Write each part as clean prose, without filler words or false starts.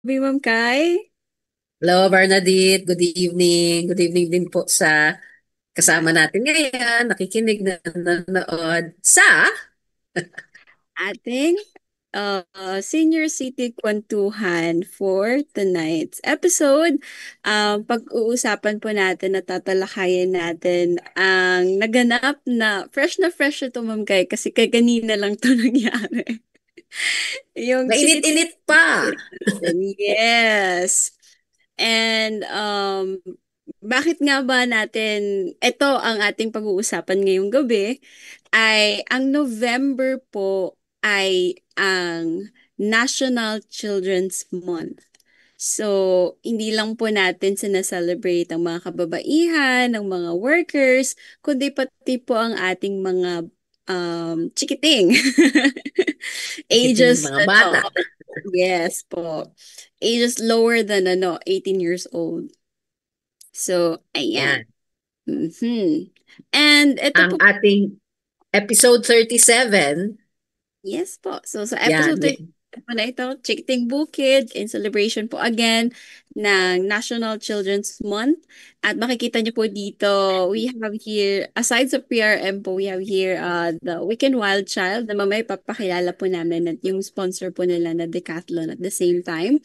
Ma'am Kai. Hello, Bernadette. Good evening. Good evening din po sa kasama natin ngayon, nakikinig na nanonood sa Ating Senior City Kwentuhan for tonight's episode. Pag-uusapan po natin at tatalakayin natin ang naganap na fresh ito, Ma'am Kai, kasi kaganina lang ito nangyari. Yung chikiting mainit-init pa. natin. Yes. And bakit nga ba natin, ito ang ating pag-uusapan ngayong gabi, ay ang November po ay ang National Children's Month. So, hindi lang po natin sinaselebrate ang mga kababaihan, ang mga workers, kundi pati po ang ating mga chikiting. Kiting Ages, mga bata. yes po. Ages lower than 18 years old. So, ayan. Yan. Mhm. And ito Ang po, ating episode 37. yes po. So, sa Yan. episode 30 po na ito, Chikiting Bukid, in celebration po again ng National Children's Month. At makikita niyo po dito, we have here, aside sa PRM po, we have here the Weekend Wild Child na mamaya papakilala po namin at yung sponsor po nila na Decathlon at the same time.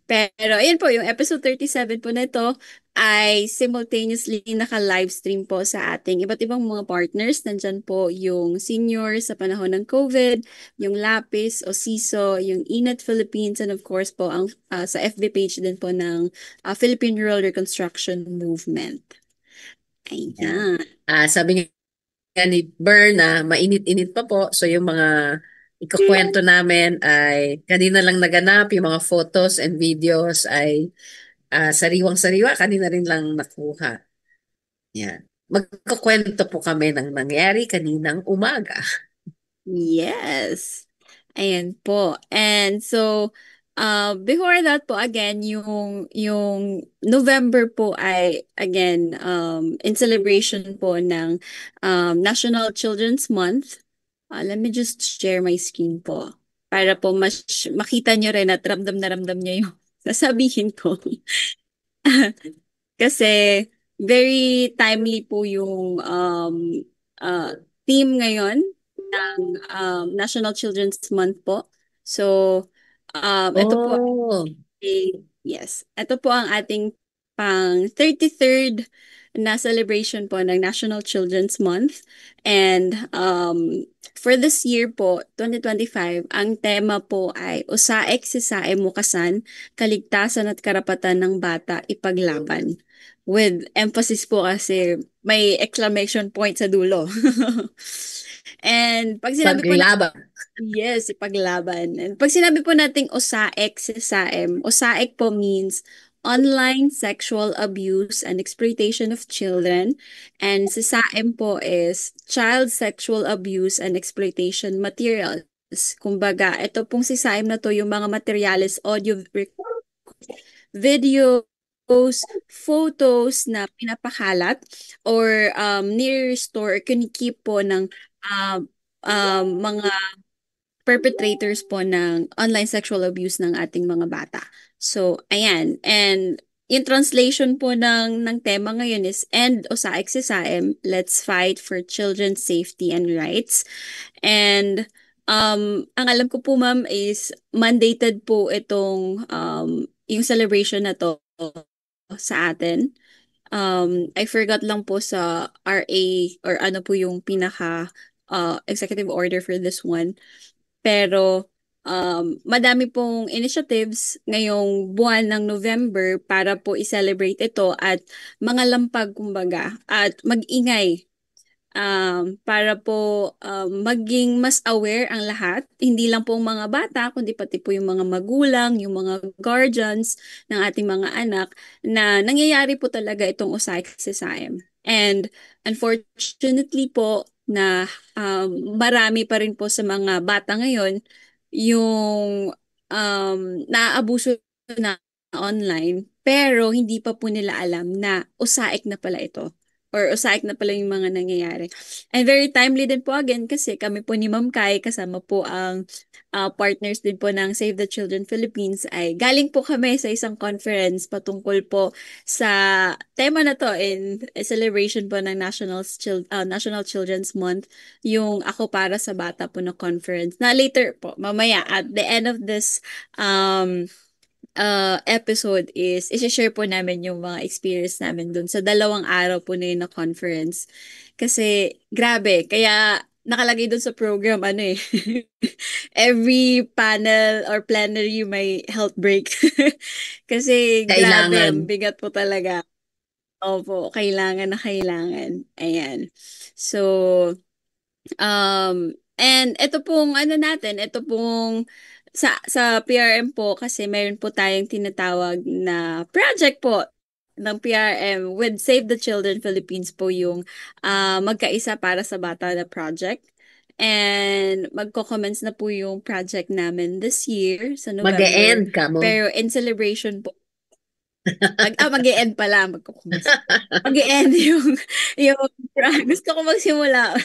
Pero ayun po, yung episode 37 po na ito ay simultaneously naka-livestream po sa ating iba't ibang mga partners. Nandyan po yung senior sa panahon ng COVID, yung Lapis o SISO, yung Inet Philippines, and of course po ang sa FB page din po ng Philippine Rural Reconstruction Movement. Yan. Ayan. Sabi nga ni Bern na mainit-init pa po. So yung mga ikukwento namin ay kanina lang naganap, yung mga photos and videos ay sariwang-sariwa, kanina rin lang nakuha. Yan. Magkukwento po kami ng nangyari kaninang umaga. Yes. Ayan po. And so, before that po, again, yung November po ay, again, in celebration po ng National Children's Month. Let me just share my screen po para po makita nyo rin at ramdam na ramdam nyo yung sasabihin ko. Kasi very timely po yung uh, theme ngayon ng National Children's Month po. So, ito po Oh, yes, ito po ang ating pang 33rd na celebration po ng National Children's Month. And for this year po, 2025, ang tema po ay Usaek Sisae Mukasan, Kaligtasan at Karapatan ng Bata Ipaglaban. With emphasis po kasi may exclamation point sa dulo. And pag sinabi po paglaban. yes, ipaglaban. And pag sinabi po nating OSAEC sa SAEM, OSAEC po means Online Sexual Abuse and Exploitation of Children. And sa SAEM po is Child Sexual Abuse and Exploitation Materials. Kumbaga, ito pong si SAEM na to yung mga materials, audio, videos, photos na pinapakalat or nire-restore or kinikip po ng mga perpetrators po ng online sexual abuse ng ating mga bata. So, ayan. And yung translation po ng tema ngayon is End Osaek Sisaem, Let's Fight for Children's Safety and Rights. And ang alam ko po ma'am is mandated po itong yung celebration na to sa atin. I forgot lang po sa RA or ano po yung pinaka executive order for this one. Pero madami pong initiatives ngayong buwan ng November para po i-celebrate ito at mga lampag kumbaga at mag-ingay para po maging mas aware ang lahat, hindi lang po ang mga bata, kundi pati po yung mga magulang, yung mga guardians ng ating mga anak na nangyayari po talaga itong Osaka Sesayem. And unfortunately po na marami pa rin po sa mga bata ngayon yung naaabuso na online pero hindi pa po nila alam na usaik na pala ito. or usaik na pala yung mga nangyayari. And very timely din po again kasi kami po ni Ma'am Kai, kasama po ang partners din po ng Save the Children Philippines, ay galing po kami sa isang conference patungkol po sa tema na to in celebration po ng National Children's Month, yung Ako Para sa Bata po na conference na later po mamaya at the end of this um episode is i-share po namin yung mga experience namin dun sa 2 araw po na yun na conference. Kasi grabe, kaya nakalagay dun sa program ano eh. Every panel or plenary may health break. Kasi grabe, Kailangan. ang bigat po talaga. Opo, kailangan na kailangan. Ayan. So, and ito pong ano natin, ito pong sa PRM po kasi meron po tayong tinatawag na project po ng PRM with Save the Children Philippines po yung Magkaisa para sa Bata na project. And magko-commence na po yung project namin this year sa November. Mag-e-end ka mo. Pero in celebration po, mag-e-end pala, magko-commence. Mag-e-end yung, gusto ko magsimula.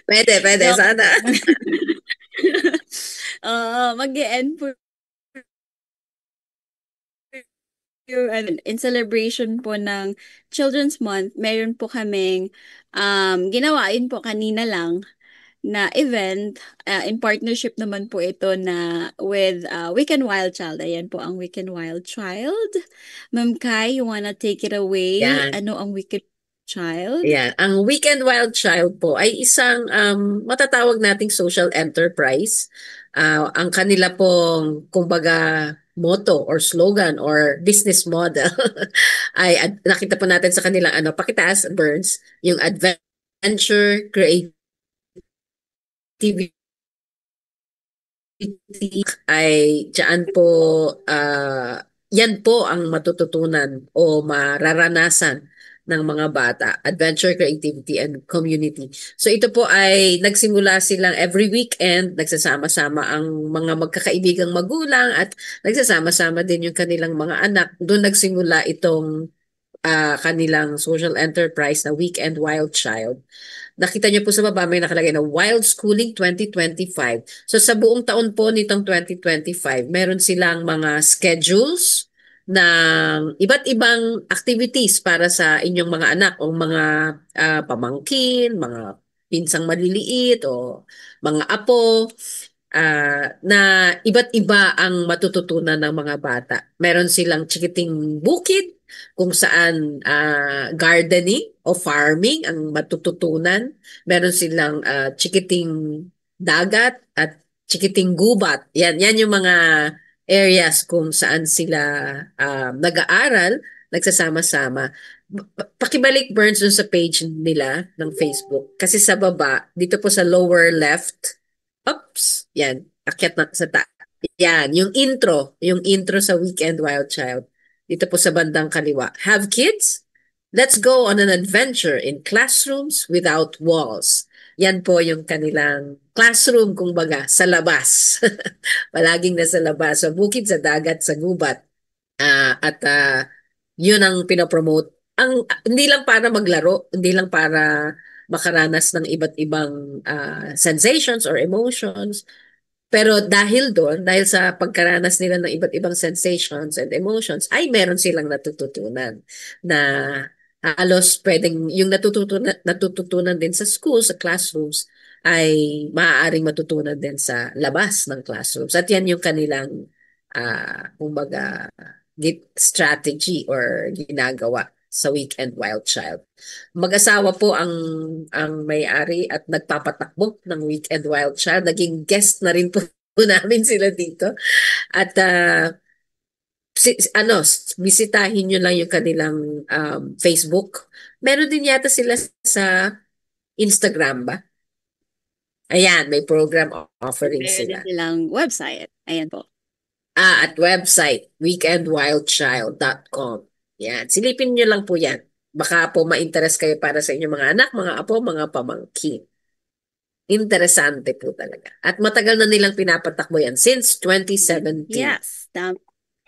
Pwede, Joke sana. lang. Oo, mag-e-end po yung in celebration po ng Children's Month, meron po kaming ginawa yun po kanina lang na event. In partnership naman po ito na with Weekend Wild Child. Ayan po ang Weekend Wild Child. Ma'am Kai, you wanna take it away? Yan. Ano ang Weekend Child? Yan. Ang Weekend Wild Child po ay isang matatawag nating social enterprise. Ang kanila pong, kumbaga, motto or slogan or business model ay nakita po natin sa kanilang pakitaas, Burns, yung adventure, creativity ay diyan po, yan po ang matututunan o mararanasan ng mga bata, adventure, creativity, and community. So ito po ay nagsimula silang every weekend, nagsasama-sama ang mga magkakaibigang magulang at nagsasama-sama din yung kanilang mga anak. Doon nagsimula itong kanilang social enterprise na Weekend Wild Child. Nakita niyo po sa baba, may nakalagay na Wild Schooling 2025. So sa buong taon po nitong 2025, meron silang mga schedules ng iba't ibang activities para sa inyong mga anak o mga pamangkin, mga pinsang maliliit o mga apo, na iba't iba ang matututunan ng mga bata. Meron silang chikiting bukid kung saan gardening o farming ang matututunan. Meron silang chikiting dagat at chikiting gubat. Yan yung mga areas kung saan sila nag-aaral, nagsasama-sama. Pakibalik, Burns, dun sa page nila ng Facebook. Kasi sa baba, dito po sa lower left, oops, yan, akyat na sa yan, yung intro sa Weekend Wild Child. Dito po sa bandang kaliwa. Have kids? Let's go on an adventure in classrooms without walls. Yan po yung kanilang classroom, kumbaga, sa labas. Palaging nasa labas. Sa bukid, sa dagat, sa gubat. At yun ang pinopromote. Hindi lang para maglaro, hindi lang para makaranas ng iba't ibang sensations or emotions, pero dahil doon, dahil sa pagkaranas nila ng iba't ibang sensations and emotions, ay meron silang natututunan na halos pwedeng yung natututunan din sa school, sa classrooms, ay maaaring matutunan din sa labas ng classrooms. At yan yung kanilang, kumbaga, strategy or ginagawa sa Weekend Wild Child. Mag-asawa po ang may-ari at nagpapatakbo ng Weekend Wild Child. Naging guest na rin po namin sila dito. At bisitahin nyo lang yung kanilang Facebook. Meron din yata sila sa Instagram ba? Ayan, may program offering Meron din sila. silang website. Ayan po. At website, weekendwildchild.com. Yan, silipin nyo lang po yan. Baka po ma-interest kayo para sa inyong mga anak, mga apo, mga pamangkin. Interesante po talaga. At matagal na nilang pinapatakbo yan since 2017. Yes. Tama.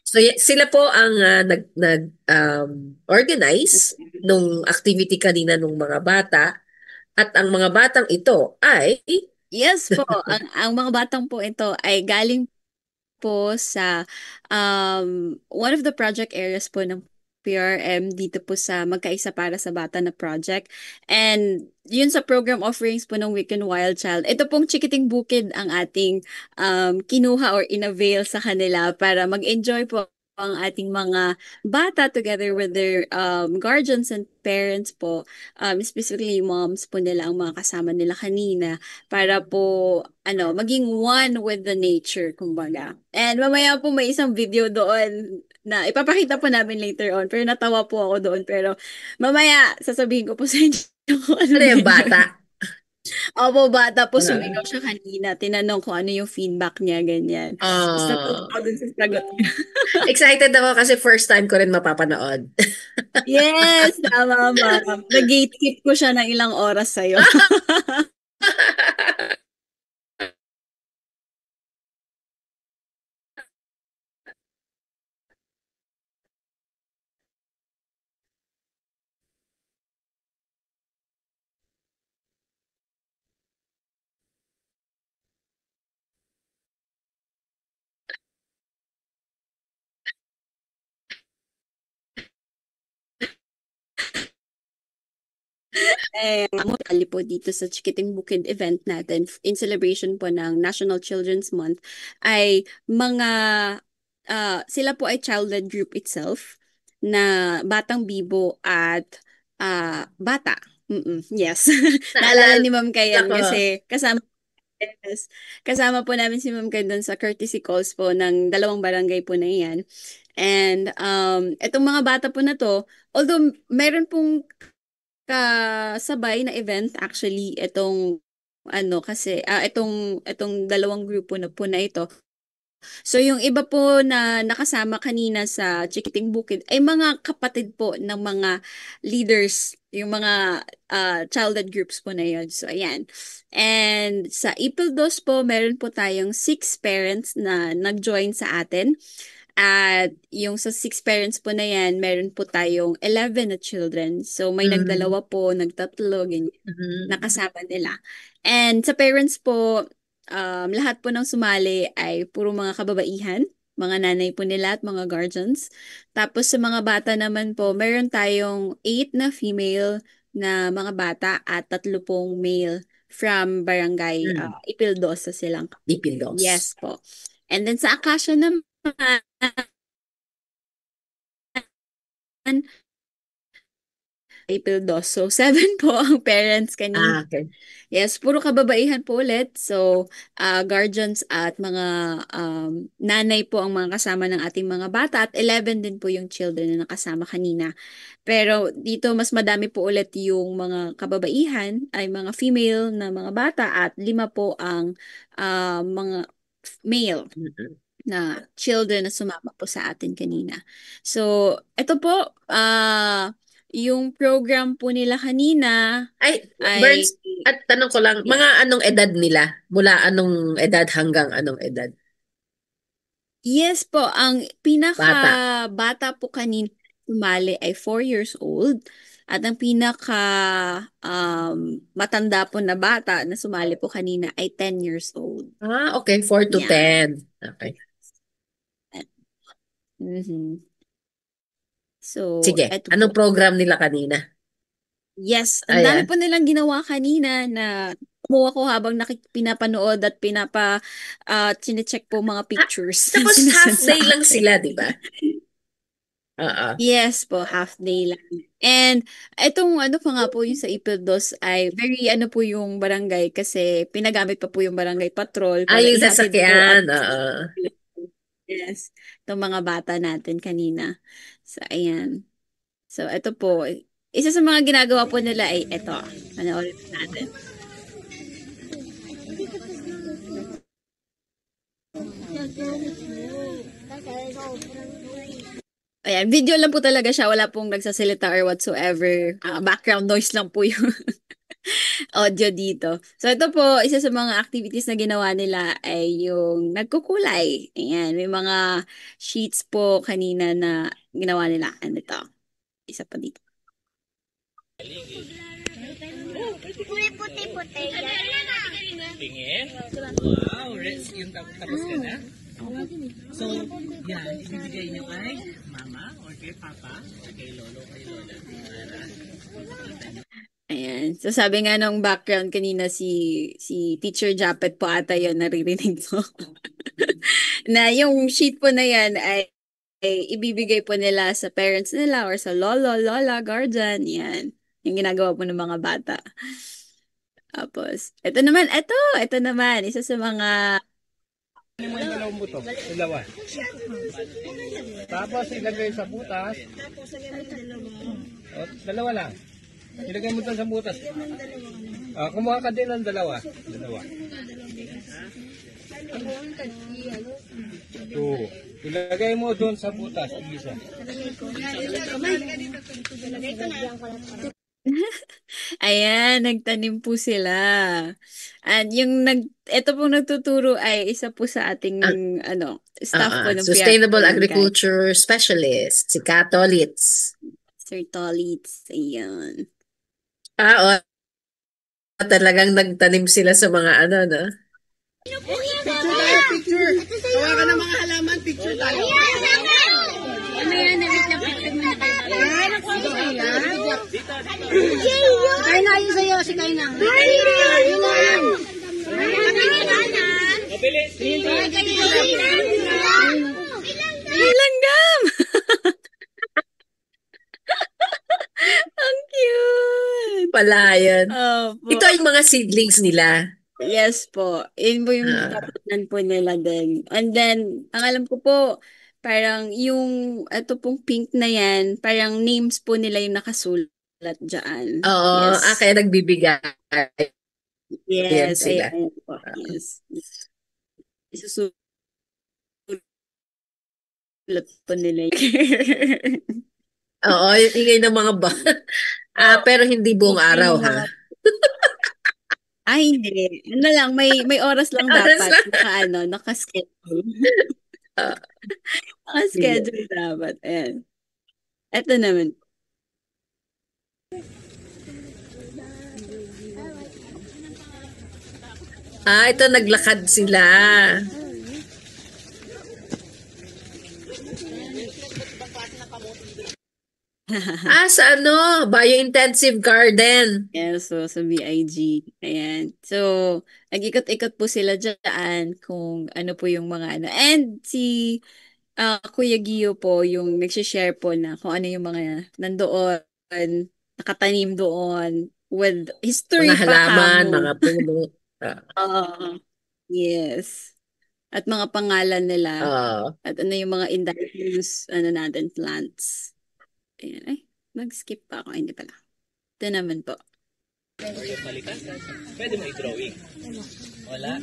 So sila po ang organize nung activity kanina nung mga bata at ang mga batang ito ay Yes po, ang mga batang po ito ay galing po sa one of the project areas po ng PRM dito po sa Magkaisa para sa Bata na project. And yun sa program offerings po ng Weekend Wild Child, ito pong Chikiting Bukid ang ating kinuha or inavail sa kanila para mag-enjoy po ang ating mga bata together with their guardians and parents po, specifically moms po nila ang mga kasama nila kanina para po maging one with the nature, kumbaga. And mamaya po may isang video doon na ipapakita po namin later on. Pero natawa po ako doon. Pero mamaya sasabihin ko po sa inyo kung ano anong yung video. bata? Opo, bata po, sumigaw Ah, siya kanina. Tinanong ko ano yung feedback niya, ganyan. Tapos natuwa ah, ako dun sa sagot niya. excited ako kasi first time ko rin mapapanood. Yes, tama, ma'am. Nag-gatekeep ko siya ng ilang oras sa'yo. Mutali po dito sa Chikiting Bukid event natin in celebration po ng National Children's Month ay mga sila po ay child-led group itself na Batang Bibo at Bata. Yes. Naalala Naalala ni Ma'am Kayan ko. kasi yes, kasama po namin si Ma'am Kayan doon sa courtesy calls po ng dalawang barangay po na iyan. And itong mga bata po na to, although meron pong kasabay na event actually itong kasi itong dalawang grupo na po na ito. So yung iba po na nakasama kanina sa Chikiting Bukid ay mga kapatid po ng mga leaders, yung mga childhood groups po na yun. So ayan. And sa Ipildos po, meron po tayong 6 parents na nag-join sa atin. At yung sa 6 parents po na yan, meron po tayong 11 na children. So may Mm, nagdalawa po, nagtatlo, ganyan, mhm, nakasama nila. And sa parents po, lahat po ng sumali ay puro mga kababaihan, mga nanay po nila at mga guardians. Tapos sa mga bata naman po, meron tayong 8 na female na mga bata at 3 pong male from barangay mm. Ipildos sa Silang. Ipindos. Yes po. And then sa Akasha naman, April 2. So, 7 po ang parents kanina. Okay. Yes, puro kababaihan po ulit. So, guardians at mga nanay po ang mga kasama ng ating mga bata at 11 din po yung children na nakasama kanina. Pero dito mas madami po ulit yung mga kababaihan ay mga female na mga bata at 5 po ang mga male Mm-mm. na children na sumama po sa atin kanina. So, ito po, yung program po nila kanina Ay, Burns, ay, at tanong ko lang, mga yes. anong edad nila? Mula anong edad hanggang anong edad? Yes po, ang pinaka Bata. bata po kanina sumali ay 4 years old at ang pinaka matanda po na bata na sumali po kanina ay 10 years old. Ah, okay. 4 to Yan. 10. Okay. Mhm. So, Sige. eto Anong po. program nila kanina? Yes, ang dami Ayan. po nilang ginawa kanina na kumuha ko habang pinapanood at chinecheck po mga Ah, pictures na tapos half sinasend sa day lang akin. sila, di ba? Oo. Yes po, half day lang. And itong ano pa nga po yung sa Ipildos ay very ano po yung barangay kasi pinagamit pa po yung barangay patrol Ah, para yung ihatid po at sasakyan. Oo. yes, itong mga bata natin kanina. So ayan. So ito po, isa sa mga ginagawa po nila ay ito. Panoorin natin. Ayan, video lang po talaga siya. Wala pong nagsasalita or whatsoever. Background noise lang po yung audio dito. So ito po, isa sa mga activities na ginawa nila ay yung nagkukulay. Ayan, may mga sheets po kanina na ginawa nila. Ano ito? Isa pa dito. Puti-puti yan. Tingin. Wow, Rex, yung tapos ka na. So, yan, ibibigay nyo kay mama or kay papa or kay lolo, kay lola. Ayan. So sabi nga nung background kanina si Teacher Japet po ata yun naririnig ko. Na yung sheet po na yan ay ibibigay po nila sa parents nila or sa lolo, lola, guardian. Yan. Yung ginagawa po ng mga bata. Tapos, ito naman, isa sa mga, Ano mo yung dalawang buto? Dalawa. Tapos ilagay sa butas. O, dalawa lang. Ilagay mo doon sa butas. Kumuha ka din ng dalawa. Dalawa. Two. Ilagay mo doon sa butas. Isa. ayan, nagtanim po sila. At ito pong nagtuturo ay isa po sa ating, staff po ng PRO Sustainable Barangay. Agriculture Specialist, si Kato Litz. Sir Tolitz, ayan. Oo, talagang nagtanim sila sa mga ano, no? Picture! Hawakan ng mga halaman. Picture tayo. Mamaya na wait lang picture mo na kayo. Kaya na yun sa'yo, si Kay na. Ay, langgam! Ang cute! Pala yun. Opo. Ito ay mga seedlings nila. Yes po. Yun po yung Ah, tatanan po nila din. And then, ang alam ko po, parang ito pong pink na yan, parang names po nila yung nakasulat dyan. oo, Yes. kaya nagbibigay. Yan Yes, sila. ayan po. Yes. Isusulat po nila yun. Oo, yung ingay ng mga pero hindi buong araw, ha? Ay, hindi. Ano lang, may oras lang Oras dapat. lang. Naka-schedule. Ah, sige. Naka-schedule dapat. Ayan. Ito naman. Ito naglakad sila. Sa ano? Biointensive garden. Ayan, so sa BIG. Ayan. So, nag-ikot-ikot po sila dyan kung ano po yung mga ano. And si Kuya Gio po yung nagsishare po na kung ano yung mga nandoon, nakatanim doon with history Mga pa halaman, kamo. mga puno. Ah, Oo. Yes. At mga pangalan nila. ah. At ano yung mga indigenous plants. Ayan. Ay, nag-skip pa ako. Ay, hindi pala. Ito naman po. Malikasan. Pwede mo i-drawing. Wala?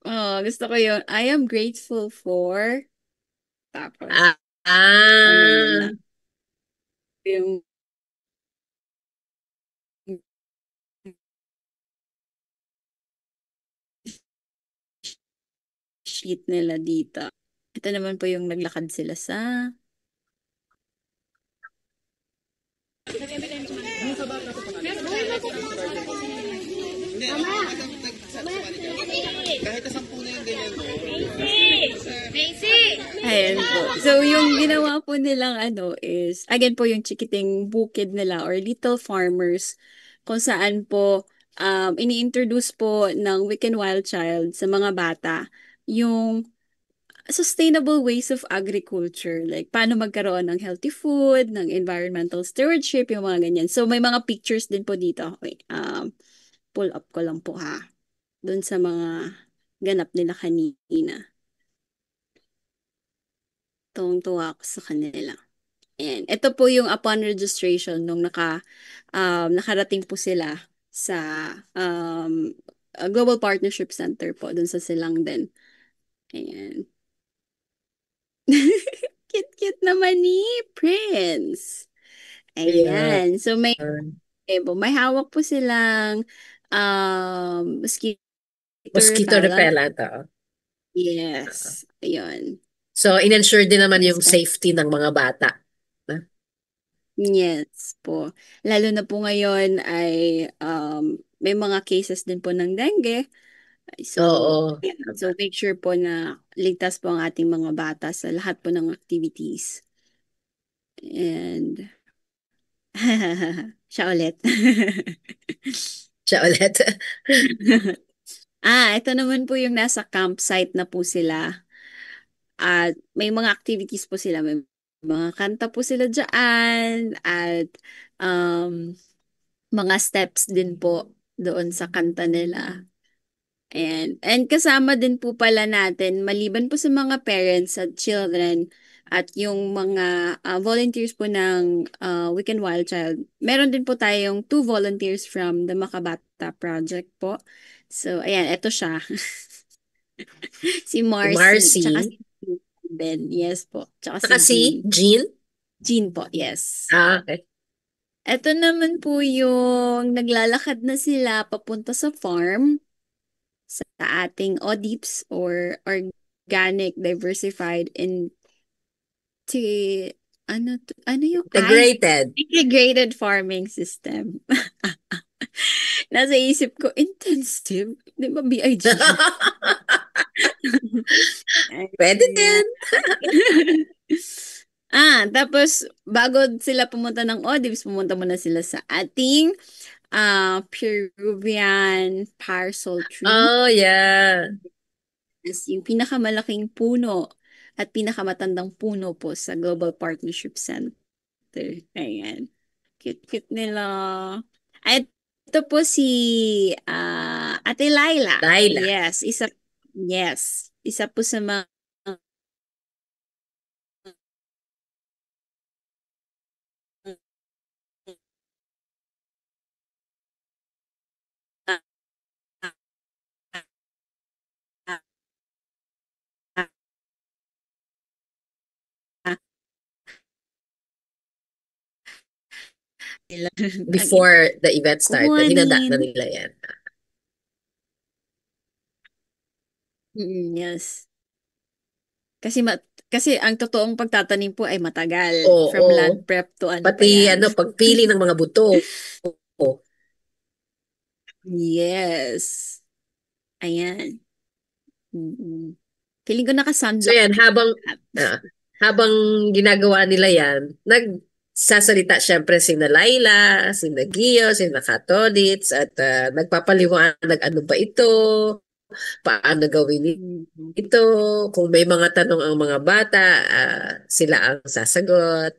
Oh, gusto ko yun. I am grateful for. Tapos, Ah, yun ah. lang. Yung sheet nila dito. Ito naman po yung naglakad sila sa... Ayan po. So, yung ginawa po nilang is, again po yung chikiting bukid nila or little farmers kung saan po ini-introduce po ng Week and Wild Child sa mga bata yung sustainable ways of agriculture. Like, paano magkaroon ng healthy food, ng environmental stewardship, yung mga ganyan. So, may mga pictures din po dito. Wait, pull up ko lang po ha. Doon sa mga ganap nila kanina. Tuwang-tuwa ako sa kanila. And ito po yung upon registration nung nakarating po sila sa Global Partnership Center po, dun sa Silang din. Ayan. Cute-cute naman ni Prince. Yeah. Ayan. So may hawak po silang mosquito Mosquito repellent. repellent. Oo. Yes. Ayun. So, in-ensure din naman yung Dispense. safety ng mga bata. Yes po. Lalo na po ngayon ay may mga cases din po ng dengue. So, Oo. yeah. So make sure po na ligtas po ang ating mga bata sa lahat po ng activities. And siya ulit. Siya ulit. Ito naman po yung nasa campsite na po sila. At may mga activities po sila. May mga kanta po sila dyan. At um, mga steps din po doon sa kanta nila. And kasama din po pala natin, maliban po sa mga parents at children at yung mga volunteers po ng Weekend Wild Child, meron din po tayong 2 volunteers from the Makabata Project po. So, ayan, eto siya. Si Si Marcy, Marcy. tsaka si Ben. Yes po. Tsaka si Saka si Jean. Jean. Jean po, yes. Okay. Eto naman po yung naglalakad na sila papunta sa farm sa ating ODIPS or Organic Diversified ano yung Integrated. Integrated Farming System. Nasa isip ko, intensive? Di ba BIG? Pwede din. Tapos bago sila pumunta ng ODIPS, pumunta muna sila sa ating Peruvian parcel tree. Oh, yeah. Is yung pinakamalaking puno at pinakamatandang puno po sa Global Partnership Center. Ayan. Cute-cute nila. At ito po si Ate Laila. Laila. Yes. Isa po sa mga Before the event started. Hinanda na kuhanin. nila yan. Yes. Kasi ang totoong pagtatanim po ay matagal. Oo. From land prep to ano pa Pati yan. pagpili ng mga buto. Yes. Ayan. Mm-mm. Feeling ko So naka-sunblock yan, na habang ginagawa nila yan, nagsasalita syempre sina Laila, sina Gio, sina Katodits, at nagpapaliwanag ano ba ito, paano gawin Mm-mm. ito, kung may mga tanong ang mga bata, sila ang sasagot.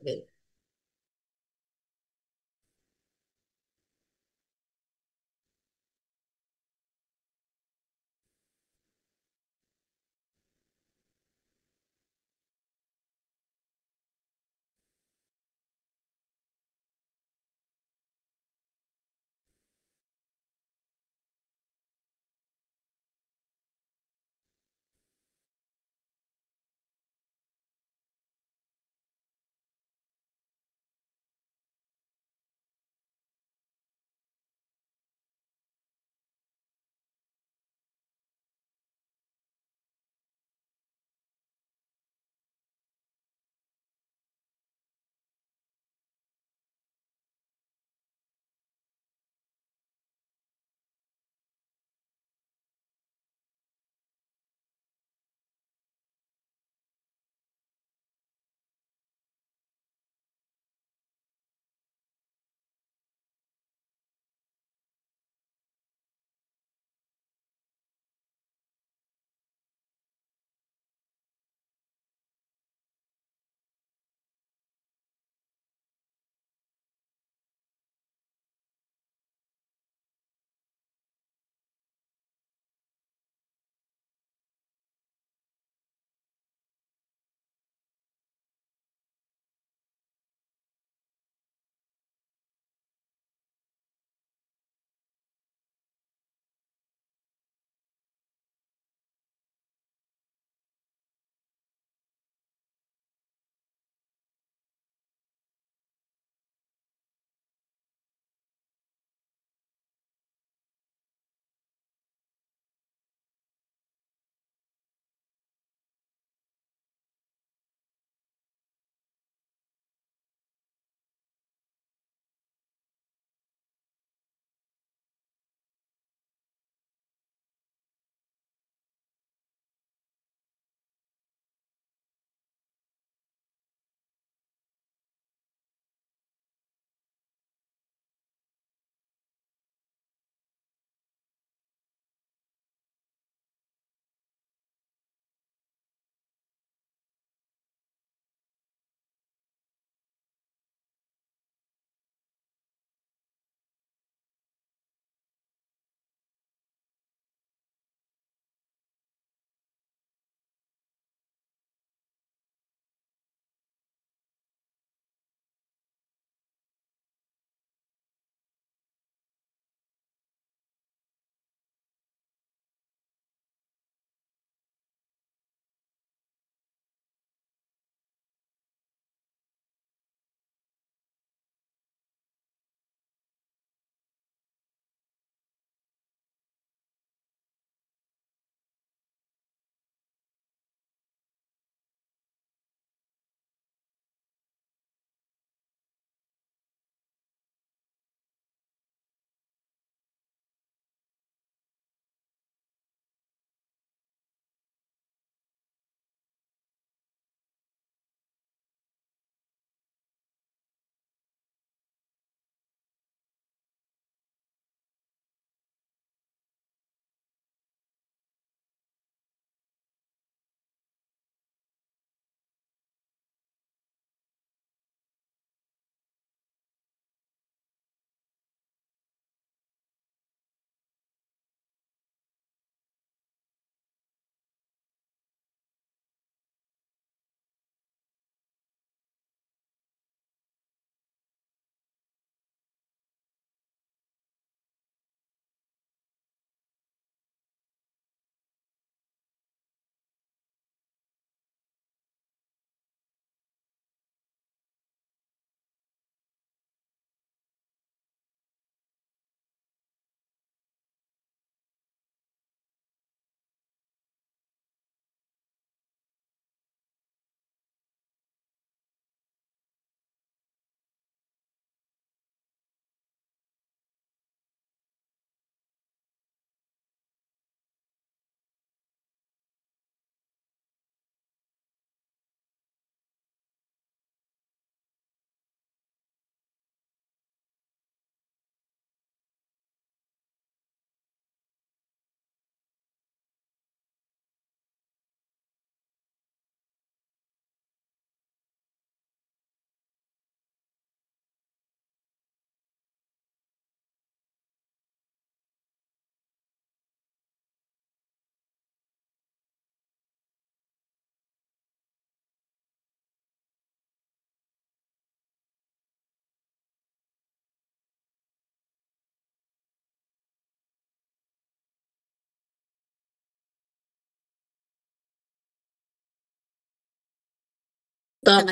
Tok.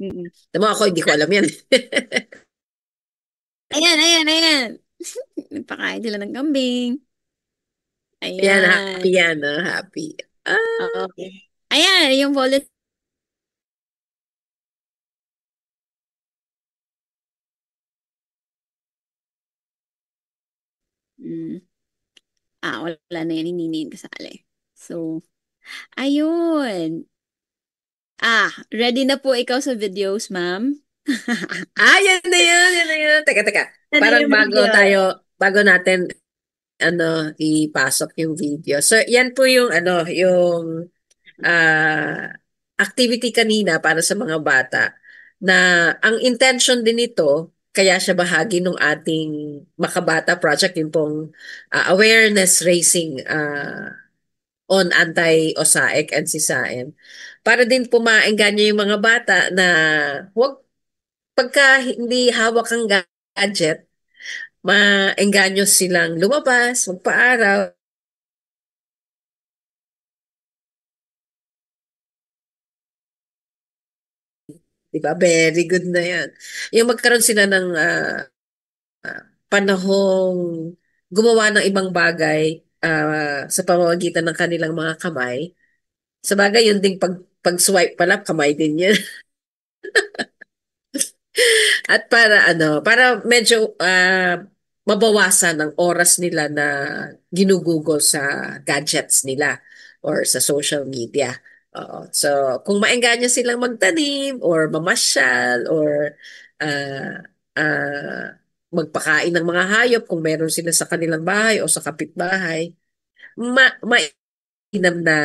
Mm-mm. Tama ako, hindi ko alam yan. Ayan, ayan, ayan. Nagpakain sila ng kambing. Yan, Ayan. happy yan. Happy. Ah, Okay. Ayan, yung volunteer. Mm. Wala na yan. Hindi na yun kasali. So, ayun. Ready na po ikaw sa videos, ma'am? yan na yan, yan na yan. Teka, teka. Ano Parang yung video? bago natin, ipasok yung video. So, yan po yung, yung activity kanina para sa mga bata na ang intention din nito, kaya siya bahagi ng ating Makabata Project, yung pong awareness raising on anti-OSAIC and sisain. Para din po maengganyo yung mga bata na huwag pagka hindi hawak ang gadget, maengganyo silang lumabas, magpa-araw, 'di ba? Very good na 'yan. Yung magkaroon sila ng panahong gumawa ng ibang bagay sa pamamagitan ng kanilang mga kamay. Sabagay, yun ding pag-swipe pala, kamay din yun. At para medyo mabawasan ang oras nila na ginugugol sa gadgets nila or sa social media. Oo. So, kung maengganyo silang magtanim or mamasyal or uh, uh, magpakain ng mga hayop kung meron sila sa kanilang bahay o sa kapitbahay, mainam na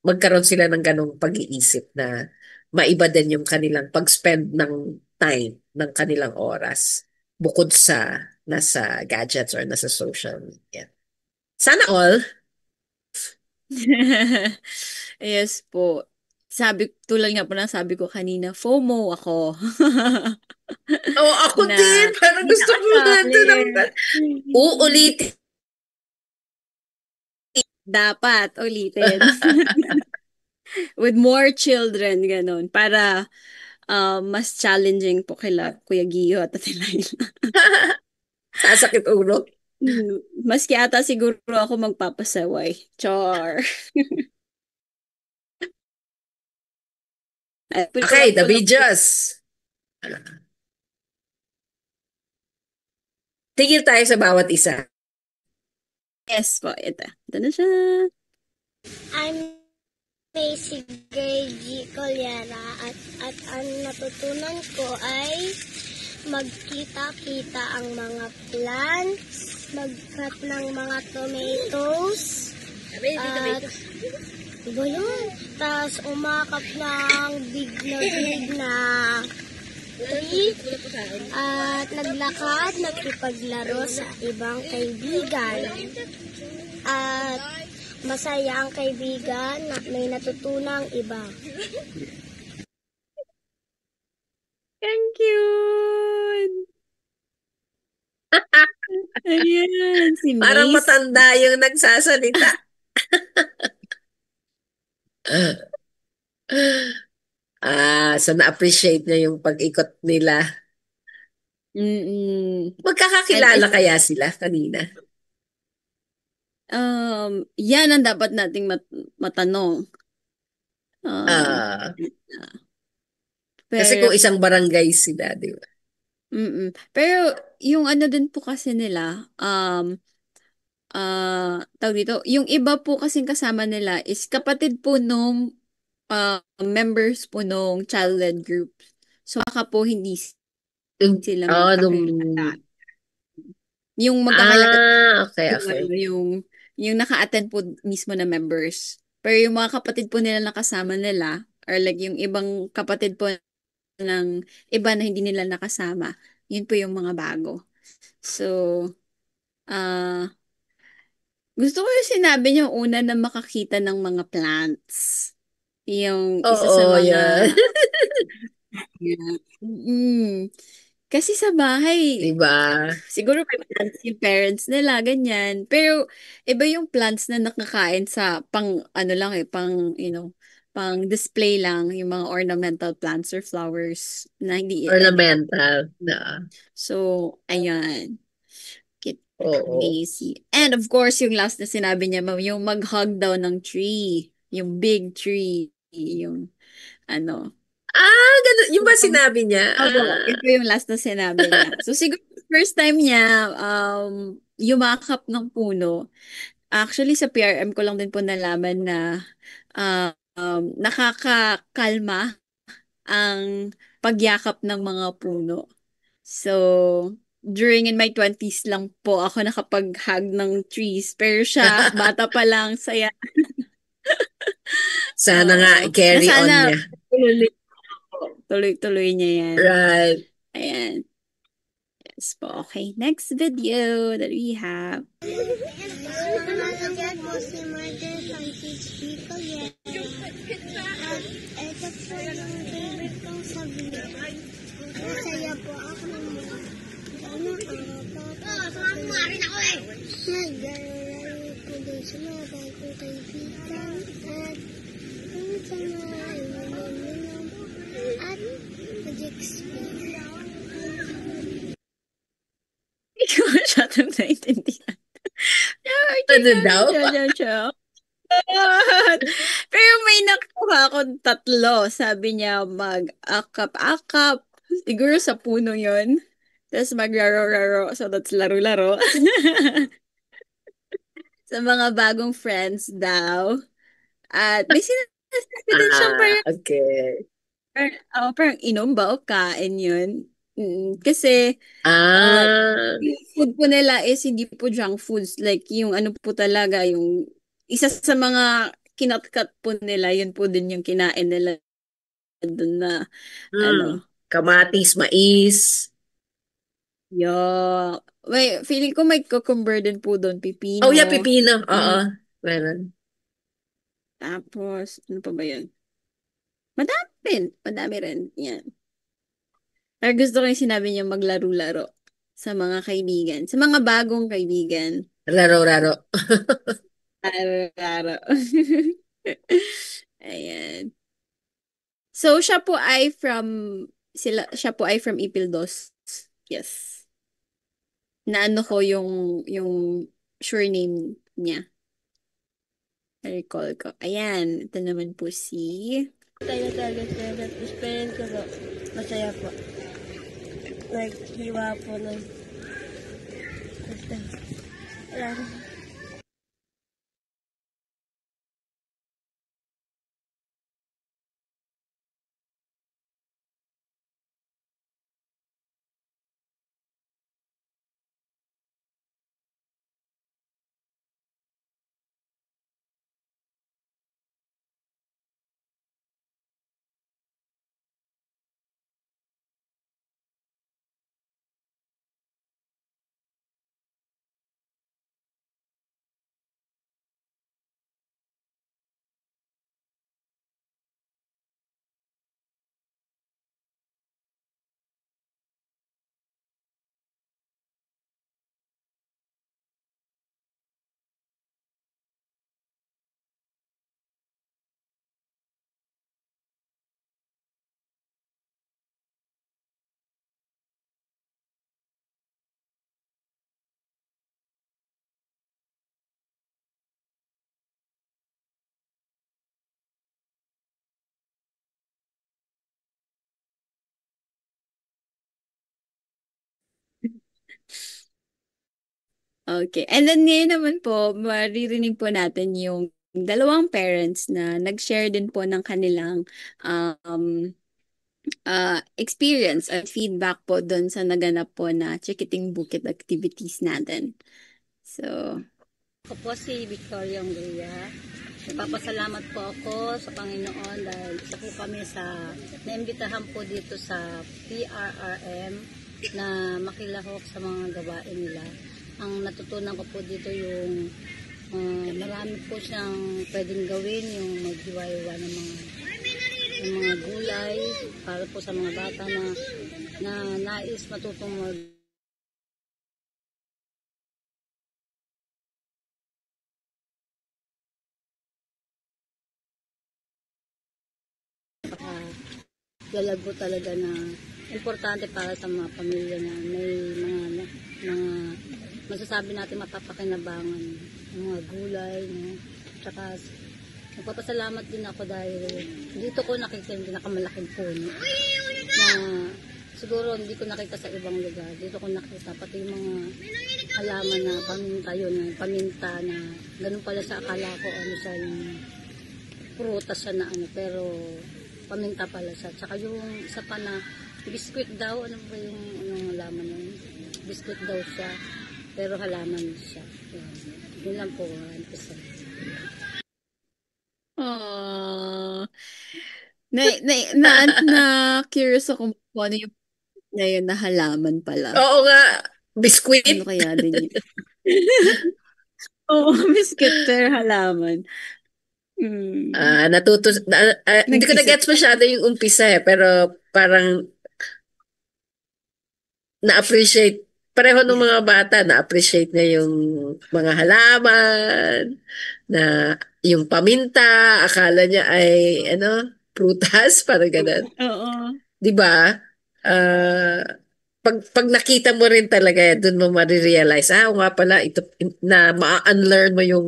magkaroon sila ng ganong pag-iisip na maiba din yung kanilang pag-spend ng time, ng kanilang oras, bukod sa nasa gadgets or nasa social media. Sana all. Yes po. Tulad nga po ng sabi ko kanina, FOMO ako. Oo, ako din. Na Parang hindi gusto ko nakasali. nandun uulitin. Dapat ulitin. With more children, ganun. Para mas challenging po kila Kuya Gio at Ate Laila. Sasakit ulo. Maski ata siguro ako magpapasaway. Char. Okay, the videos. Tigil tayo sa bawat isa. Yes po, ito. Ito na siya. I'm basic grade G. Colyera at ang natutunan ko ay magkita-kita ang mga plants, mag-cut ng mga tomatoes, at iba yun. Tapos umakap ng big na tree, at naglakad, nagkipaglaro sa ibang kaibigan. At masaya ang kaibigan na may natutunang iba. Ang cute! Ayan, si Parang Mace. matanda yung nagsasalita. So na-appreciate niya yung pag-ikot nila. Mm-mm. Magkakakilala kaya sila kanina? Yan ang dapat nating matanong. Ah, kasi Pero, kung isang barangay sila, di ba? pero yung ano din po kasi nila, tawag dito, yung iba po kasing kasama nila is kapatid po nung members po nung child-led group. So, baka po hindi sila Nung... magkakilala. Yung magkakilala Okay, yung, okay. yung naka-attend po mismo na members. Pero yung mga kapatid po nila nakasama nila, or like yung ibang kapatid po ng iba na hindi nila nakasama, yun po yung mga bago. So, ah gusto ko yung sinabi niyo una na makakita ng mga plants. Yung isa sa Oo, mga yan. Kasi sa bahay, Di ba? siguro may plants yung parents nila, ganyan. Pero iba yung plants na nakakain sa pang ano lang pang pang display lang, yung mga ornamental plants or flowers na hindi edible. Ornamental. Na. So, ayan. Kit Oo. Macy. And of course, yung last na sinabi niya, ma'am, yung mag-hug daw ng tree. Yung big tree. Yung ano. Ganun. Yung ba Um, sinabi niya? Ito yung last na sinabi niya. So, siguro first time niya yumakap ng puno. Actually, sa PRM ko lang din po nalaman na nakakakalma ang pagyakap ng mga puno. So, during in my 20s lang po ako nakapag-hug ng trees. Pero siya, bata pa lang, saya. Sana nga Oo. Na carry on sana niya. tuloy-tuloy niya yan. Right. Ayan. Yes po. Okay, next video that we have. Nalagyan po si Mother from Teach People yan. At ito po yung favorite kong sabihin. Masaya po ako ng mga Nag-aaral ko din sa mga bagong kaibigan at kung sa mga inom at mag-explain. Hindi ko masyadong naintindihan. Ano daw? Pero may nakuha akong tatlo. Sabi niya mag-akap-akap. Siguro sa puno yon. Tapos maglaro-laro. So that's laro-laro. Sa mga bagong friends daw. At may sinasabi din siyang Okay. parang inom ba o kain yun? Kasi Ah, yung food po nila is hindi po junk foods. Like yung ano po talaga, yung isa sa mga kinatkat po nila, yun po din yung kinain nila doon na ano. kamatis, mais. Feeling ko may cucumber din po doon, Oh, yeah, pipino. pipino. Oo. Mm, Meron. Tapos, ano pa ba yun? Madami rin. Yan. Pero gusto ko yung sinabi niya maglaro-laro sa mga kaibigan. Sa mga bagong kaibigan. Raro-raro. Laro-laro. Ayan. So, siya po ay from Ipildos. Yes. Naano ko yung sure name niya. I-recall ko. Ayan. Ito naman po si... Tayo-tayo-tayo. Experience ko po. Masaya po. Like, hiwa po ng... Wala. Okay. And then ngayon naman po, maririnig po natin yung dalawang parents na nag-share din po ng kanilang um, experience at feedback po doon sa naganap po na Chikiting Bukid activities natin. So, Ako po si Victoria Nguya. Nagpapasalamat po ako sa Panginoon dahil isa po kami sa naimbitahan po dito sa PRRM na makilahok sa mga gawain nila. Ang natutunan ko po dito yung marami po siyang pwedeng gawin, yung maghiwa-hiwa ng mga gulay para po sa mga bata na nais matutong lalago talaga na importante para sa mga pamilya na may mga masasabi natin mapapakinabangan ng mga gulay, no? Tsaka nagpapasalamat din ako dahil dito ko nakita yung pinakamalaking puno na siguro hindi ko nakita sa ibang lugar. Dito ko nakita pati yung mga halaman na paminta yun, paminta na ganun pala sa akala ko ano siya yung prutas siya na ano, pero paminta pala siya. Tsaka yung isa pa na biskuit daw, ano ba yung halaman na yun? Biskuit daw siya, pero halaman siya. Yun lang po, 1%. Ah, na curious ako kung ano yung na yun na halaman pala. Oo nga, Ano biskuit. kaya din yun? Oo, biscuit pero halaman. Hindi ko Nag-isip na-gets masyado yung umpisa pero parang na-appreciate, pareho ng mga bata, na-appreciate niya yung mga halaman, na yung paminta, akala niya ay, prutas, parang ganun. Oo. Di ba? Ah, pag nakita mo rin talaga, dun mo marirealize, oo nga pala, ito, na ma-unlearn mo yung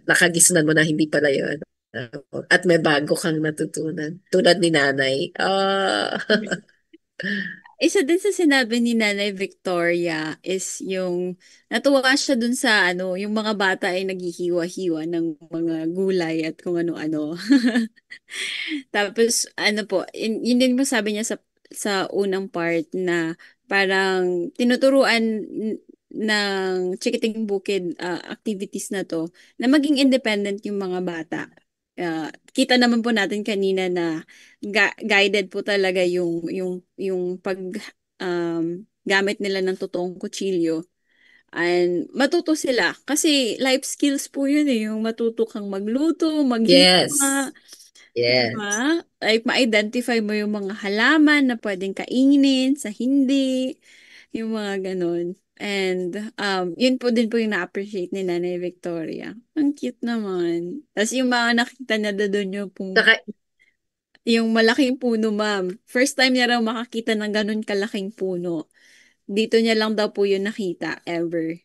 nakagisnan mo na hindi pala yun. At may bago kang natutunan. Tulad ni nanay. Isa din sa sinabi ni Nanay Victoria is yung natuwa siya dun sa ano, yung mga bata ay naghihiwa-hiwa ng mga gulay at kung ano-ano. Tapos ano po, yun din mo sabi niya sa unang part na parang tinuturuan ng Chikiting Bukid activities na to na maging independent yung mga bata. Kita naman po natin kanina na guided po talaga yung pag gamit nila ng totoong kutsilyo. And matuto sila kasi life skills po yun eh, yung matuto kang magluto, yes. maghiwa, Yes. diba? Like, ma-identify mo yung mga halaman na pwedeng kainin sa hindi, yung mga ganun. And, yun po din po yung na-appreciate ni Nanay Victoria. Ang cute naman. Tapos yung mga nakita niya doon Saka, yung malaking puno, ma'am. First time niya raw makakita ng ganun kalaking puno. Dito niya lang daw po yun nakita, ever.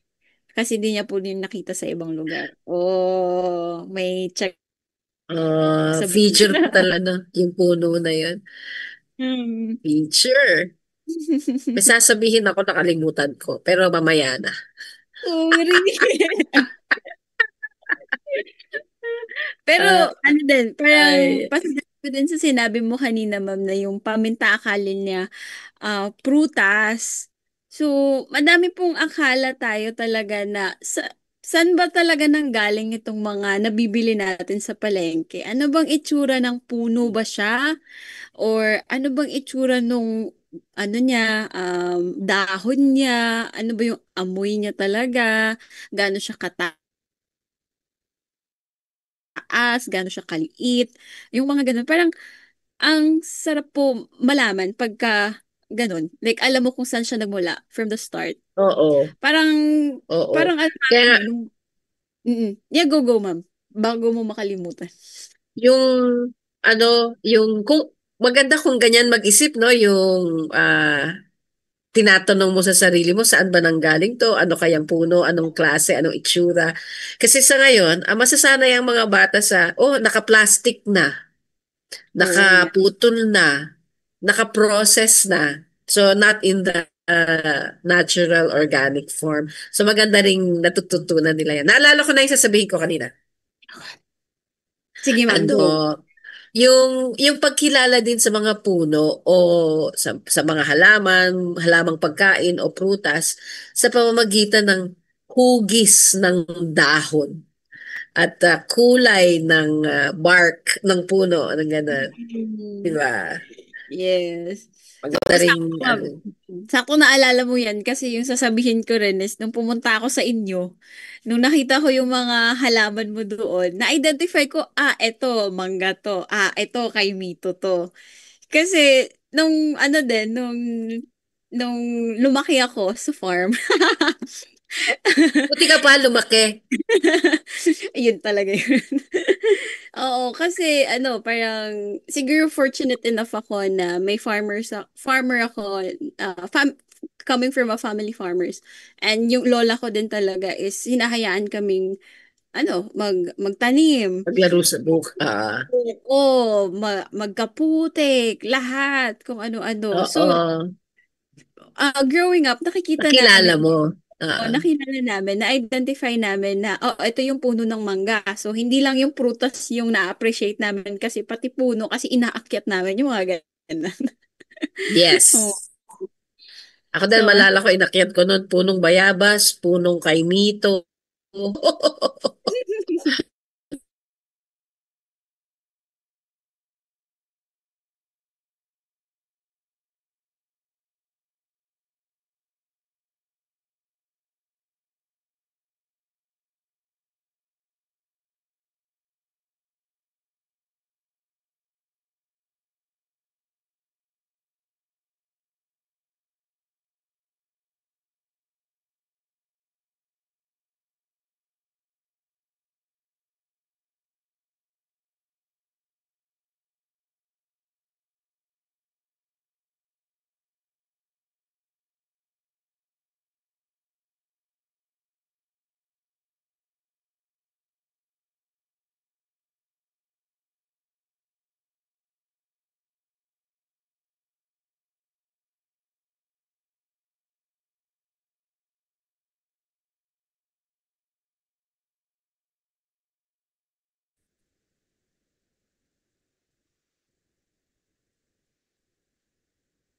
Kasi di niya po yun nakita sa ibang lugar. Oh, may check sa book. feature talaga, no? Yung puno na yun. Hmm. Feature. May sasabihin ako, nakalimutan ko. Pero mamaya na. Sorry. Pero Ah, ano din, parang ay, pasidad ko din sa sinabi mo kanina, ma'am, na yung paminta akalin niya prutas. So, madami pong akala tayo talaga na saan ba talaga nanggaling itong mga nabibili natin sa palengke? Ano bang itsura ng puno ba siya? Or ano bang itsura nung ano niya, dahon niya? Ano ba yung amoy niya talaga? Gaano siya kataas? Gaano siya kaliit? Yung mga ganun. Parang ang sarap po malaman pagka ganun. Like, alam mo kung saan siya nagmula from the start. oo. Parang, Oo. parang ano natin Kaya eh, nung, yeah, go, ma'am. Bago mo makalimutan. yung kung maganda kung ganyan mag-isip, no, yung tinatanong mo sa sarili mo saan ba nanggaling to, ano kayang puno, anong klase, anong itsura. Kasi sa ngayon, masasanay ang mga bata sa naka-plastic na, Oo nga. nakaputol na, naka-process na. So not in the natural organic form. So maganda ring natututunan nila yan. Naalala ko na yung sasabihin ko kanina. Sige, ma'am, go. Yung pagkilala din sa mga puno o sa mga halamang pagkain o prutas sa pamamagitan ng hugis ng dahon at kulay ng bark ng puno, ng gano'n. Di Mm, ba? yes. Maganda rin, Sakto, ma'am. Sakto naalala mo yan kasi yung sasabihin ko rin is nung pumunta ako sa inyo, nung nakita ko yung mga halaman mo doon, na-identify ko, eto, mangga to. Eto, kay Mito to. Kasi, nung ano din, nung lumaki ako sa farm, Buti ka pa, lumaki. Yun talaga yun. Oo, kasi parang siguro fortunate enough ako na may farmer ako, coming from a family farmers. And yung lola ko din talaga is hinahayaan kaming magtanim. Maglaro sa book. Oo, magkaputik, lahat, kung ano-ano. So, Oo. growing up, nakikita Nakilala namin, mo. nakilala namin, na-identify namin na, ito yung puno ng mangga. So, hindi lang yung prutas yung na-appreciate namin kasi pati puno, kasi inaakyat namin yung mga ganun. Oh. Yes. Ako dahil So, malala ko, inakyat ko noon punong bayabas, punong kaimito.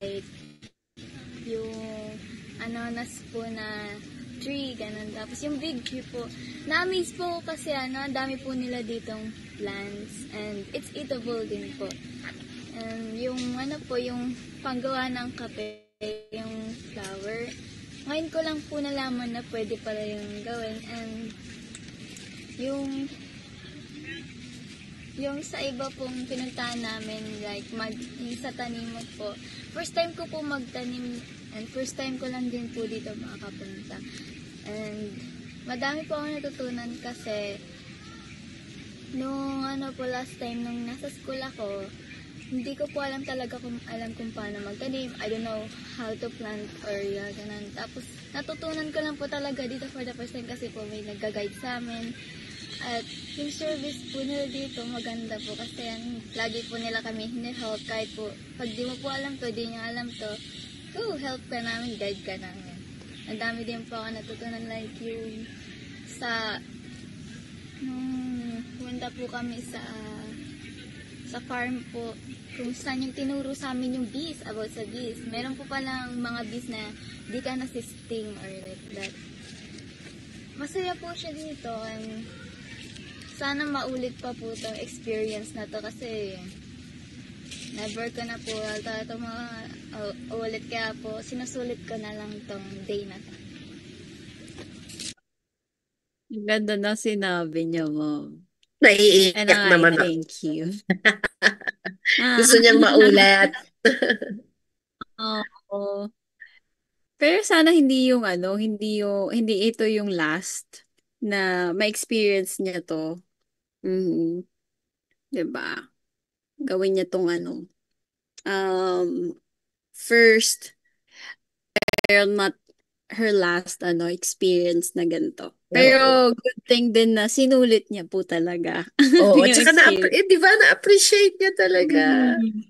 Like, yung ananas po na tree, ganun. Tapos yung big tree po, na-amaze po ako kasi ang dami po nila ditong plants and it's eatable din po. And yung yung panggawa ng kape, yung flower, ngayon ko lang po nalaman na pwede pala yung gawin and yung yung sa iba pong pinuntahan namin, like yung sa tanimot po, first time ko po magtanim and first time ko lang din po dito makakapunta. And madami po ako natutunan kasi nung po last time nung nasa school ako, hindi ko po alam kung paano magtanim. I don't know how to plant or ganun. Tapos natutunan ko lang po talaga dito for the first time kasi po may nagga-guide sa amin. At yung service po nila dito, maganda po kasi lagi po nila kami hini-help kahit po, pag di mo po alam to, di niya alam to, help ka namin, guide ka namin. Ang dami din po ako natutunan like yung nung pumunta po kami sa farm po, kung saan yung tinuro sa amin yung bees, about sa bees. Meron po palang mga bees na di ka nasisting or like that. Masaya po siya dito and sana maulit pa po itong experience na to kasi never ko na po ito ulit kaya po sinusulit ko na lang tong day na to. ang ganda na sinabi niya, Mom. And Naiiyak I naman ako. thank you. Gusto niyang maulat. Oo. Pero sana hindi ito yung last na ma-experience niya to. Mhm. 'Di ba? Gawin niya tong first, pero not her last experience na ganito. Oo. Pero good thing din na sinulit niya po talaga Oo, at yung saka experience. di ba na-appreciate niya talaga. Mhm.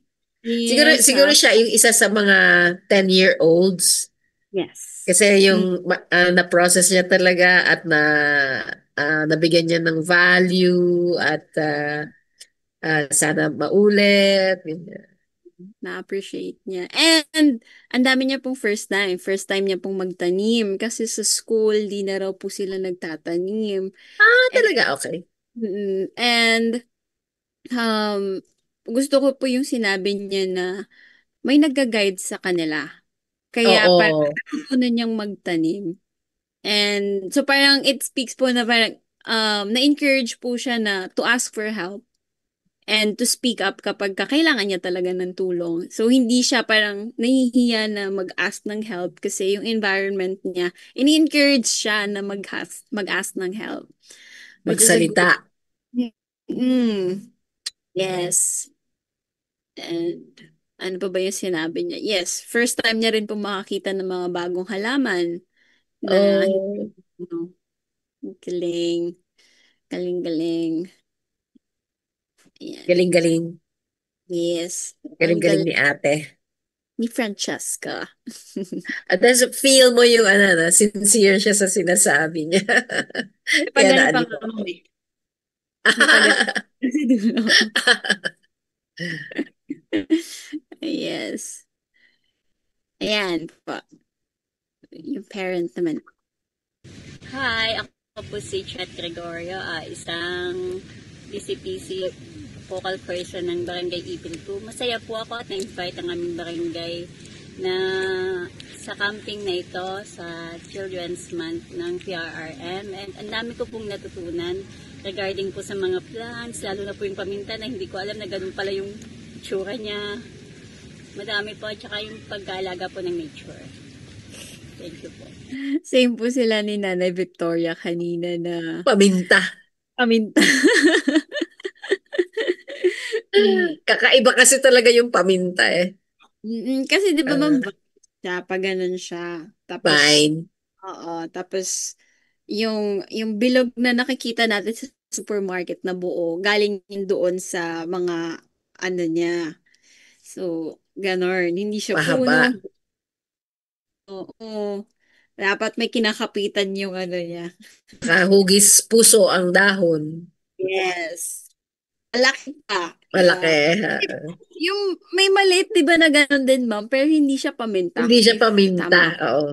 Siguro Yes, siguro siya yung isa sa mga 10-year-olds yes. kasi Mm. yung na-process niya talaga at nabigyan niya ng value at sana maulit. Ganyan. Na-appreciate niya. And ang dami niya pong first time. First time niya pong magtanim kasi sa school di na raw po sila nagtatanim. And Talaga okay. and gusto ko po yung sinabi niya na may nagga-guide sa kanila. Kaya parang Oo. ano niyang magtanim. And so parang it speaks po na parang na-encourage po siya na to ask for help. and to speak up kapag kailangan niya talaga ng tulong. So, hindi siya parang nahihiya na mag-ask ng help kasi yung environment niya, ini-encourage siya na mag-ask ng help. Which is a good... Magsalita. Mm, yes. And ano pa ba yung sinabi niya? Yes, first time niya rin po makakita ng mga bagong halaman na Oh, ano, galing, galing. Ayan. galing-galing. Yes, ang Galing-galing galing ni ate. ni Francesca. At feel mo yung sincere siya sa sinasabi niya. May Kaya pagano pa naaliw nga ako. kami. May pagano. Yes. Ayan po. Yung parent naman. Hi, ako po si Chet Gregorio, isang PCPC focal person ng Barangay Ipil 2. Masaya po ako at na-invite ang aming barangay na sa camping na ito sa Children's Month ng PRRM, and ang dami ko pong natutunan regarding po sa mga plants, lalo na po yung paminta na hindi ko alam na ganun pala yung tsura niya. Madami po, at saka yung pag-aalaga po ng nature. Thank you po. Same po sila ni Nanay Victoria kanina na Paminta. paminta. Mm. Kakaiba kasi talaga yung paminta eh. Kasi di ba Ah, ma'am, siya, pag ganun siya. Tapos, fine. oo, tapos yung bilog na nakikita natin sa supermarket na buo, galing yun doon sa mga ano niya. So, ganon. Hindi siya puno. Mahaba. Oo. Dapat may kinakapitan yung ano niya. Kahugis puso ang dahon. Yes. Malaki pa. Malaki. Yeah. Yung may maliit, di ba na gano'n din, ma'am? Pero hindi siya paminta. Hindi siya If paminta. tama ako. Oo.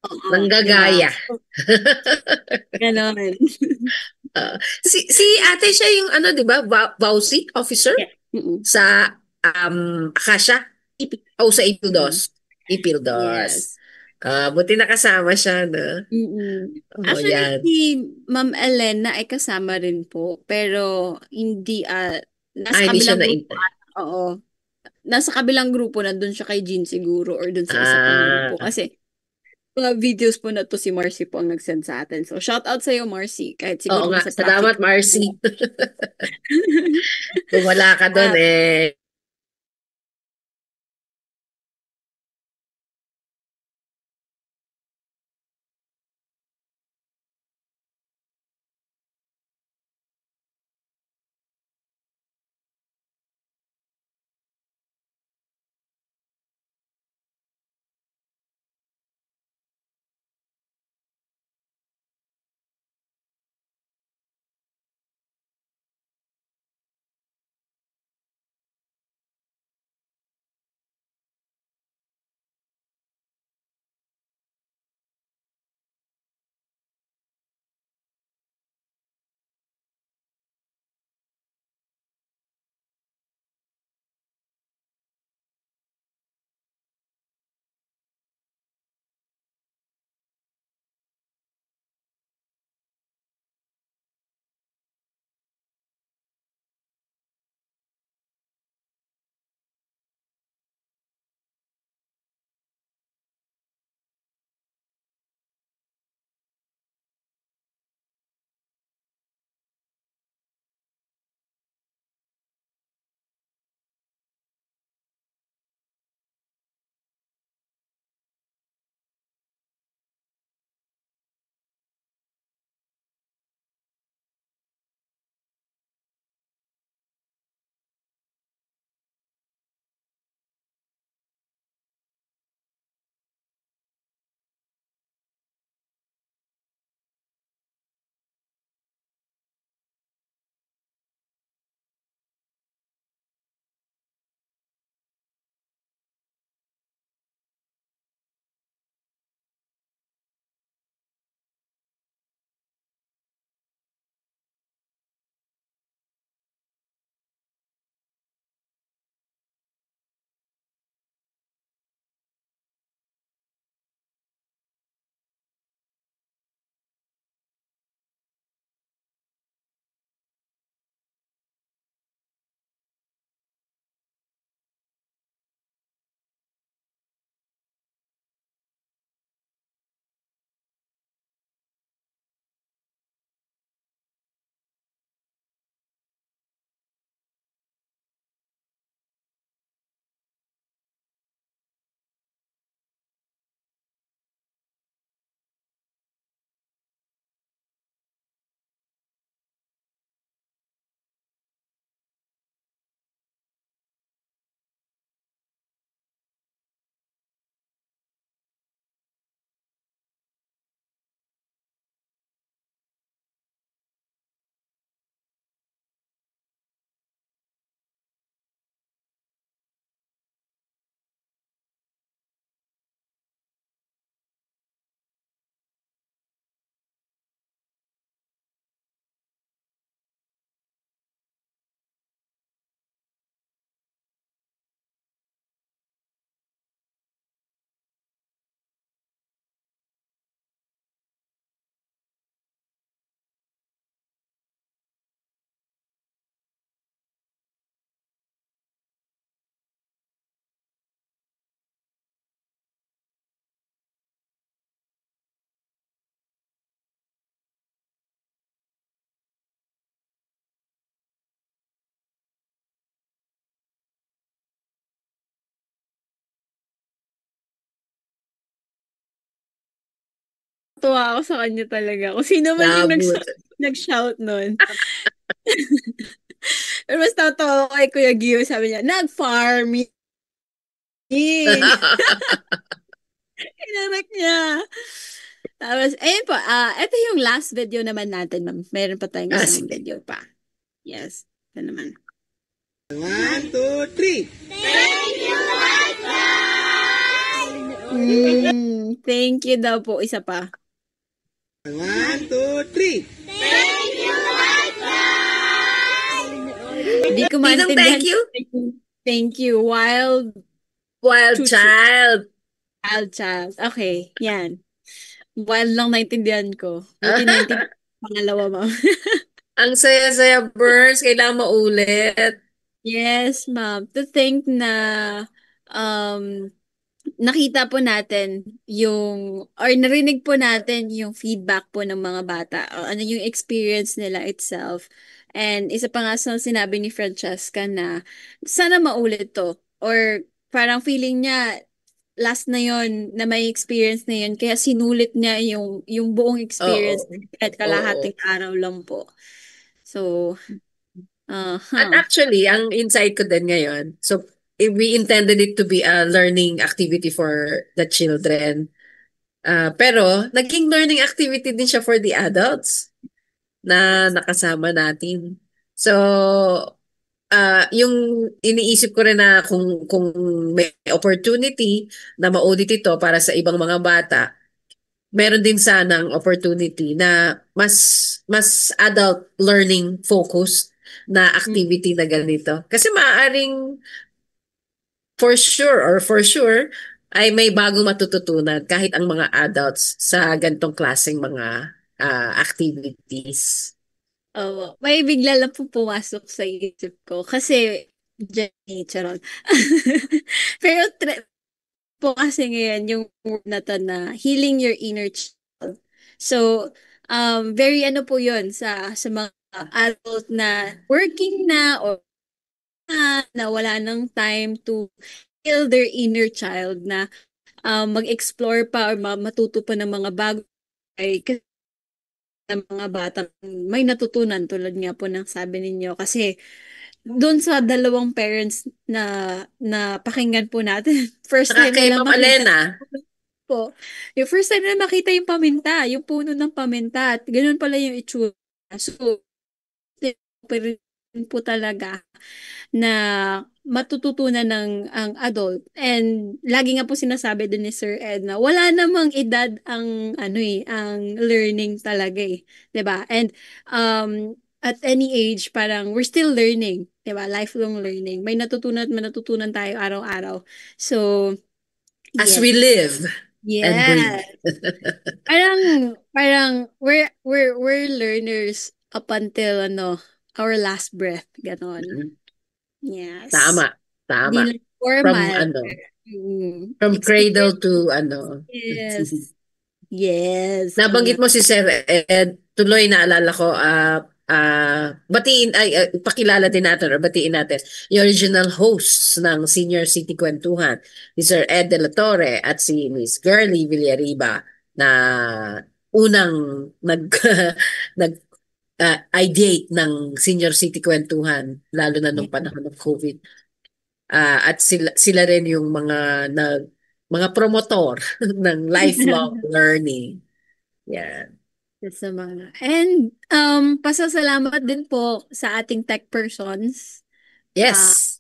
Oo, di ba? Nanggagaya. Ganon. Si ate siya yung di ba? Vauci officer Yeah. Mm-mm. sa Akasha o sa Mm-mm. Ipildos. Ipildos. Yes. Buti nakasama siya, no? Mm-mm. Oh, Actually, yan. si Ma'am Elena ay kasama rin po. Pero hindi, nasa Hindi siya kabilang na grupo. Oo. Nasa kabilang grupo, nandun siya kay Jean siguro or dun sa isa pang Ah, grupo. Kasi mga videos po na to si Marcy po ang nag-send sa atin. So, shout out sa'yo, Marcy. Kahit oo siguro nga. nasa traffic. Salamat, Marcy. Kung wala ka doon, Ah, tuwa ako sa kanya talaga. Kung sino man yung Labot. nag-shout nun. Pero mas tatawa ko kay Kuya Gio, sabi niya, nag-farming. Inarak niya. Tapos, ayun po, ito yung last video naman natin, ma'am. Meron pa tayong isang Sige. video pa. Yes, ito naman. 1, 2, 3. Thank you daw po, isa pa. 1, 2, 3. Hindi ko Sinong maintindihan. thank you? Thank you. Wild Wild Chuchu. child. Child. Okay, yan. Wild lang naintindihan ko. Buti naintindihan ko pangalawa, ma'am. Ang saya-saya, Burns. Kailangan maulit. Yes, ma'am. To think na um, nakita po natin yung, or narinig po natin yung feedback po ng mga bata. O ano yung experience nila itself. And isa pa nga sa sinabi ni Francesca na sana maulit to. Or parang feeling niya, last na yon na may experience na yun. Kaya sinulit niya yung buong experience Oo. kahit kalahating araw lang po. So, At actually, ang insight ko din ngayon, so we intended it to be a learning activity for the children. Pero naging learning activity din siya for the adults na nakasama natin. So, yung iniisip ko rin na kung may opportunity na ma-audit ito para sa ibang mga bata, meron din sanang opportunity na mas adult learning focused na activity na ganito. Kasi maaaring for sure ay may bagong matututunan kahit ang mga adults sa ganitong klaseng mga activities. oh, may bigla lang po pumasok sa isip ko. Kasi, Jenny, charot. Pero po kasi ngayon yung word na to na healing your inner child. So, very ano po yun sa mga adult na working na or na wala ng time to heal their inner child na mag-explore pa or matuto pa ng mga bagay kasi ng mga bata may natutunan tulad nga po ng sabi ninyo kasi doon sa dalawang parents na pakinggan po natin first Saka time kay nila Ma'am makita Alena, po yung first time nila makita yung paminta yung puno ng paminta at ganun pala yung itsura so po talaga na matututunan ng ang adult. And lagi nga po sinasabi din ni Sir Ed na wala namang edad ang ano ang learning talaga 'di ba? And at any age parang we're still learning, 'di ba? Lifelong learning. May natutunan at matutunan tayo araw-araw. So, as yes. we live and breathe. Yes. Parang we're learners up until our last breath, ganon. Yes. Tama. Di lang From formal. from cradle Experience. to Yes. Yes. Nabanggit mo si Sir Ed, tuloy naalala ko, pakilala din natin or batiin natin yung original hosts ng Senior City Kwentuhan, si Sir Ed De La Torre at si Miss Girlie Villariba na unang nag ideate ng Senior City Kwentuhan lalo na nung panahon ng COVID. At sila rin yung mga promotor ng lifelong learning. Yan. Sa mga. And pasasalamat din po sa ating tech persons. Yes.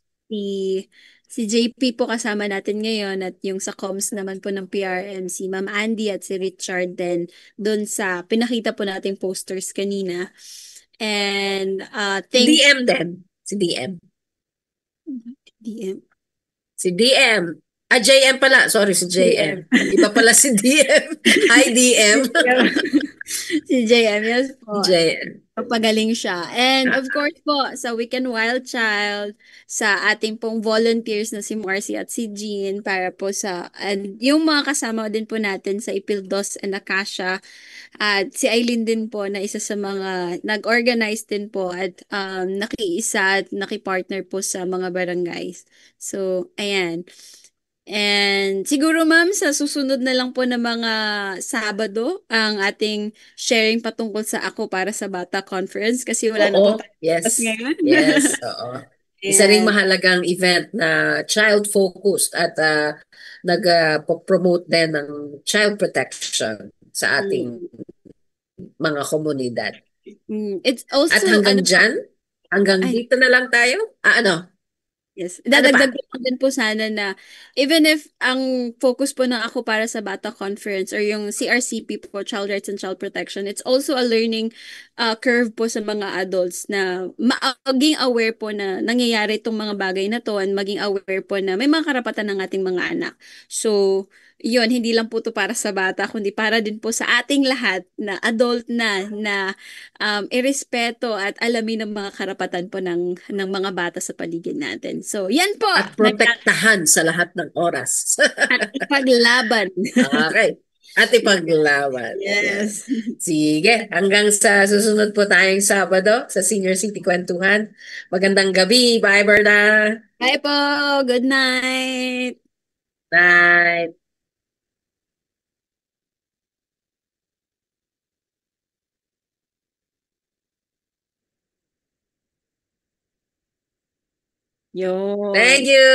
Si JP po kasama natin ngayon at yung sa comms naman po ng PRM si Ma'am Andy at si Richard din doon sa pinakita po nating posters kanina. And DM din. Si DM. DM. Si DM. JM pala. Sorry, si JM. Iba pala si DM. Hi, DM. Si JM, yes po. JM. Papagaling siya. And of course po, sa Weekend Wild Child, sa ating pong volunteers na si Marcy at si Jean, para po and yung mga kasama din po natin sa Ipildos and Acacia, at si Eileen din po na isa sa mga nag-organize din po at nakiisa at nakipartner po sa mga barangays. So, ayan. And siguro ma'am, sa susunod na lang po na mga Sabado, ang ating sharing patungkol sa Ako Para sa Bata Conference kasi wala na po Oo, tayo oras yes. ngayon. Yes, oo. Isa ring And mahalagang event na child-focused at nag-promote din ng child protection sa ating mm, mga komunidad. it's At also, ano hanggang po, dyan, hanggang ay, dito na lang tayo. Ano? yes. Ano Dadagdag pa? ko lang din po sana na even if ang focus po ng Ako Para sa Bata Conference or yung CRCP po, Child Rights and Child Protection, it's also a learning curve po sa mga adults na maging aware po na nangyayari itong mga bagay na to and maging aware po na may mga karapatan ng ating mga anak. So, yun, hindi lang po to para sa bata, kundi para din po sa ating lahat na adult na irespeto at alamin ang mga karapatan po ng mga bata sa paligid natin. So, yan po. At protektahan sa lahat ng oras. At ipaglaban. Okay. At ipaglaban. Yan. Yes. Sige, hanggang sa susunod po tayong Sabado sa Senior City Kwentuhan. Magandang gabi. Bye, Berna. Bye po. Good night. Bye. Yun. Thank you.